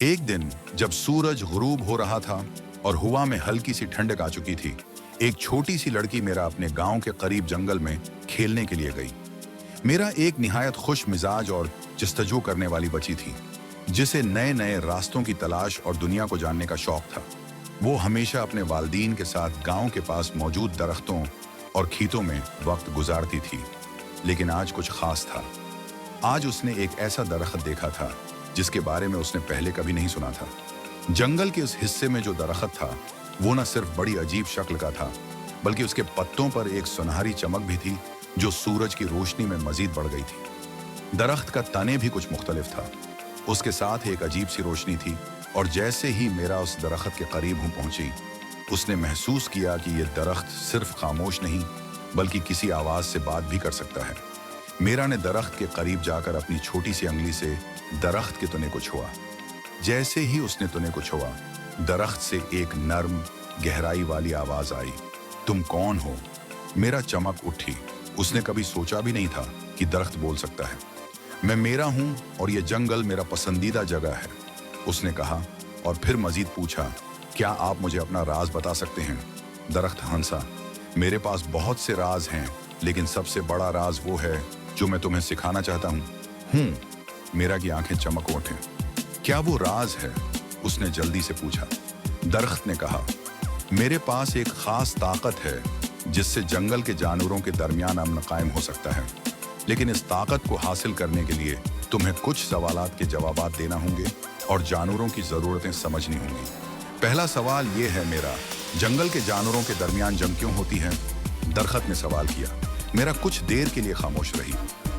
एक दिन जब सूरज गुरूब हो रहा था और हवा में हल्की सी ठंडक आ चुकी थी, एक छोटी सी लड़की मेरा अपने गांव के करीब जंगल में खेलने के लिए गई। मेरा एक निहायत खुश मिजाज और जस्तजू करने वाली बच्ची थी, जिसे नए नए रास्तों की तलाश और दुनिया को जानने का शौक था। वो हमेशा अपने वालिदैन के साथ गांव के पास मौजूद दरख्तों और खेतों में वक्त गुजारती थी। लेकिन आज कुछ खास था। आज उसने एक ऐसा दरख्त देखा था जिसके बारे में उसने पहले कभी नहीं सुना था। जंगल के उस हिस्से में जो दरख्त था वो न सिर्फ बड़ी अजीब शक्ल का था, बल्कि उसके पत्तों पर एक सुनहरी चमक भी थी जो सूरज की रोशनी में मजीद बढ़ गई थी। दरख्त का तने भी कुछ मुख्तलिफ था, उसके साथ एक अजीब सी रोशनी थी। और जैसे ही मेरा उस दरख्त के करीब हूँ पहुंची, उसने महसूस किया कि यह दरख्त सिर्फ खामोश नहीं बल्कि किसी आवाज से बात भी कर सकता है। मेरा ने दरख्त के करीब जाकर अपनी छोटी सी अंगली से दरख्त के तने को छुआ। जैसे ही उसने तने को छुआ, दरख्त से एक नर्म गहराई वाली आवाज आई, तुम कौन हो? मेरा चमक उठी। उसने कभी सोचा भी नहीं था कि दरख्त बोल सकता है। मैं मेरा हूं और यह जंगल मेरा पसंदीदा जगह है, उसने कहा। और फिर मजीद पूछा, क्या आप मुझे अपना राज बता सकते हैं? दरख्त हंसा, मेरे पास बहुत से राज हैं, लेकिन सबसे बड़ा राज वो है जो मैं तुम्हें सिखाना चाहता हूँ। मेरा की आंखें चमक उठे। क्या वो राज है? उसने जल्दी से पूछा। दरख्त ने कहा, मेरे पास एक खास ताकत है जिससे जंगल के जानवरों के दरमियान अमन कायम हो सकता है। लेकिन इस ताकत को हासिल करने के लिए तुम्हें कुछ सवालात के जवाबात देना होंगे और जानवरों की जरूरतें समझनी होंगी। पहला सवाल ये है मेरा, जंगल के जानवरों के दरमियान जंग क्यों होती है? दरख्त ने सवाल किया। मेरा कुछ देर के लिए खामोश रही।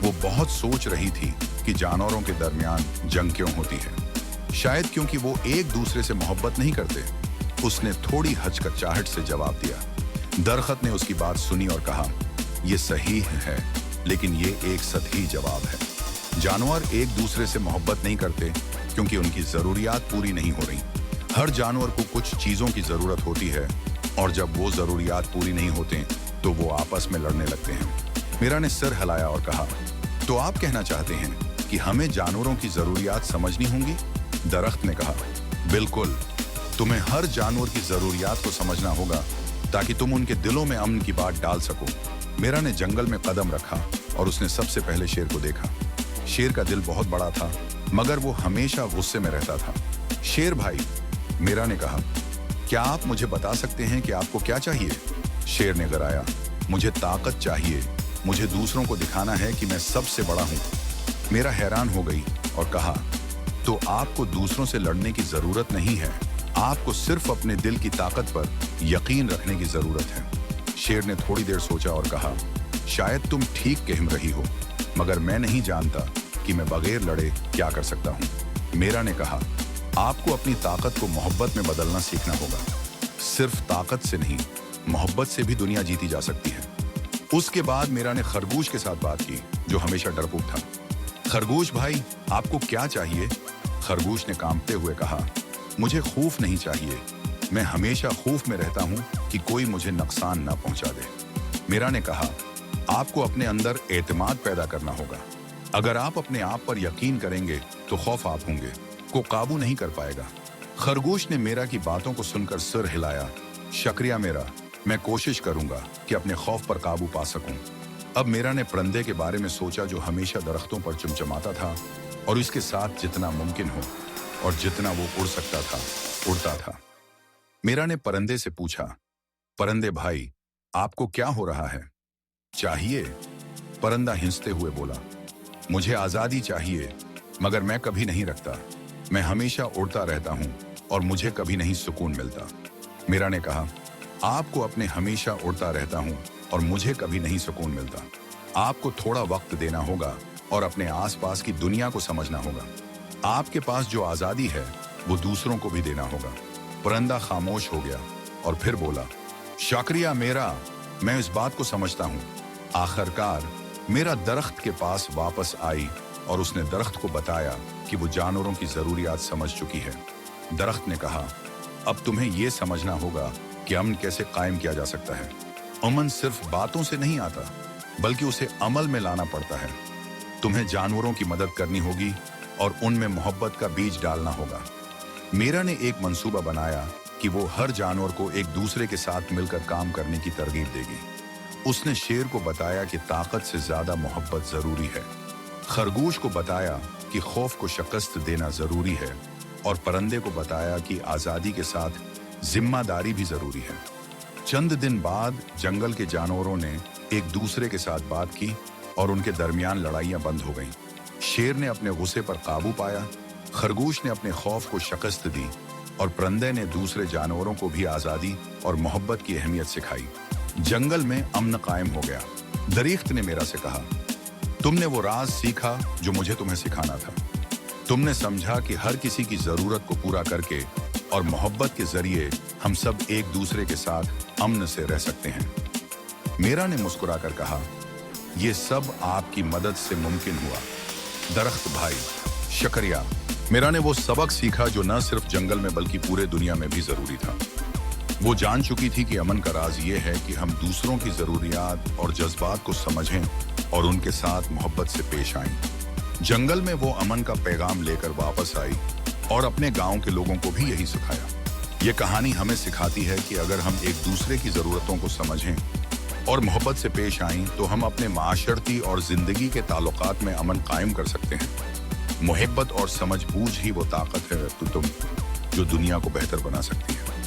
वो बहुत सोच रही थी कि जानवरों के दरमियान जंग क्यों होती है। शायद क्योंकि वो एक दूसरे से मोहब्बत नहीं करते। उसने थोड़ी हचकचाहट से जवाब दिया। दरख्त ने उसकी बात सुनी और कहा, यह सही है, लेकिन ये एक सतही जवाब है। जानवर एक दूसरे से मोहब्बत नहीं करते क्योंकि उनकी जरूरियात पूरी नहीं हो रही। हर जानवर को कुछ चीजों की जरूरत होती है और जब वो जरूरियात पूरी नहीं होते तो वो आपस में लड़ने लगते हैं। मीरा ने सिर हिलाया और कहा, तो आप कहना चाहते हैं कि हमें जानवरों की जरूरियात समझनी होंगी? दरख्त ने कहा, बिल्कुल। तुम्हें हर जानवर की जरूरियात को समझना होगा ताकि तुम उनके दिलों में अमन की बात डाल सको। मीरा ने जंगल में कदम रखा और उसने सबसे पहले शेर को देखा। शेर का दिल बहुत बड़ा था, मगर वो हमेशा गुस्से में रहता था। शेर भाई, मीरा ने कहा, क्या आप मुझे बता सकते हैं कि आपको क्या चाहिए? शेर ने गराया, मुझे ताकत चाहिए। मुझे दूसरों को दिखाना है कि मैं सबसे बड़ा हूं। मीरा हैरान हो गई और कहा, तो आपको दूसरों से लड़ने की जरूरत नहीं है, आपको सिर्फ अपने दिल की ताकत पर यकीन रखने की जरूरत है। शेर ने थोड़ी देर सोचा और कहा, शायद तुम ठीक कह रही हो, मगर मैं नहीं जानता कि मैं बगैर लड़े क्या कर सकता हूं। मीरा ने कहा, आपको अपनी ताकत को मोहब्बत में बदलना सीखना होगा। सिर्फ ताकत से नहीं, मोहब्बत से भी दुनिया जीती जा सकती है। उसके बाद मीरा ने खरगोश के साथ बात की, जो हमेशा डरपोक था। खरगोश भाई, आपको क्या चाहिए? खरगोश ने कांपते हुए कहा, मुझे खौफ नहीं चाहिए। मैं हमेशा खौफ में रहता हूं कि कोई मुझे नुकसान ना पहुंचा दे। मीरा ने कहा, आपको अपने अंदर एतमाद पैदा करना होगा। अगर आप अपने आप पर यकीन करेंगे तो खौफ आप होंगे को काबू नहीं कर पाएगा। खरगोश ने मीरा की बातों को सुनकर सिर हिलाया। शुक्रिया मीरा, मैं कोशिश करूंगा कि अपने खौफ पर काबू पा सकूं। अब मीरा ने परिंदे के बारे में सोचा जो हमेशा दरख्तों पर चमचमाता था और इसके साथ जितना मुमकिन हो और जितना वो उड़ सकता था, उड़ता था। मीरा ने परिंदे से पूछा, परिंदे भाई, आपको क्या हो रहा है? चाहिए? परिंदा हिंसते हुए बोला, मुझे आजादी चाहिए, मगर मैं कभी नहीं रखता। मैं हमेशा उड़ता रहता हूं और मुझे कभी नहीं सुकून मिलता। मीरा ने कहा, आपको अपने हमेशा उड़ता रहता हूं और मुझे कभी नहीं सुकून मिलता। आपको थोड़ा वक्त देना होगा और अपने आसपास की दुनिया को समझना होगा। आपके पास जो आजादी है वो दूसरों को भी देना होगा। परिंदा खामोश हो गया और फिर बोला, शुक्रिया मीरा, मैं इस बात को समझता हूँ। आखिरकार मीरा दरख्त के पास वापस आई और उसने दरख्त को बताया कि वो जानवरों की जरूरियात समझ चुकी है। दरख्त ने कहा, अब तुम्हें यह समझना होगा कि अमन कैसे कायम किया जा सकता है। अमन सिर्फ बातों से नहीं आता, बल्कि उसे अमल में लाना पड़ता है। तुम्हें जानवरों की मदद करनी होगी और उनमें मोहब्बत का बीज डालना होगा। मेरा ने एक मंसूबा बनाया कि वो हर जानवर को एक दूसरे के साथ मिलकर काम करने की तरगीब देगी। उसने शेर को बताया कि ताकत से ज्यादा मोहब्बत जरूरी है, खरगोश को बताया कि खौफ को शिकस्त देना जरूरी है, और परिंदे को बताया कि आजादी के साथ जिम्मेदारी भी जरूरी है। चंद दिन बाद जंगल के जानवरों ने एक दूसरे के साथ बात की और उनके दरमियान लड़ाइयां बंद हो गईं। शेर ने अपने गुस्से पर काबू पाया, खरगोश ने अपने खौफ को शिकस्त दी, और परिंदे ने दूसरे जानवरों को भी आजादी और मोहब्बत की अहमियत सिखाई। जंगल में अमन कायम हो गया। दरीख्त ने मेरा से कहा, तुमने वो राज सीखा जो मुझे तुम्हें सिखाना था। तुमने समझा कि हर किसी की जरूरत को पूरा करके और मोहब्बत के जरिए हम सब एक दूसरे के साथ अमन से रह सकते हैं। मेरा ने मुस्कुराकर कहा, ये सब आपकी मदद से मुमकिन हुआ दरख्त भाई, शुक्रिया। मेरा ने वो सबक सीखा जो न सिर्फ जंगल में बल्कि पूरे दुनिया में भी जरूरी था। वो जान चुकी थी कि अमन का राज ये है कि हम दूसरों की जरूरियात और जज्बात को समझें और उनके साथ मोहब्बत से पेश आएं। जंगल में वो अमन का पैगाम लेकर वापस आई और अपने गांव के लोगों को भी यही सिखाया। ये कहानी हमें सिखाती है कि अगर हम एक दूसरे की जरूरतों को समझें और मोहब्बत से पेश आएं तो हम अपने माशरती और जिंदगी के ताल्लुकात में अमन कायम कर सकते हैं। मोहब्बत और समझ बूझ ही वो ताकत है तुम जो दुनिया को बेहतर बना सकती है।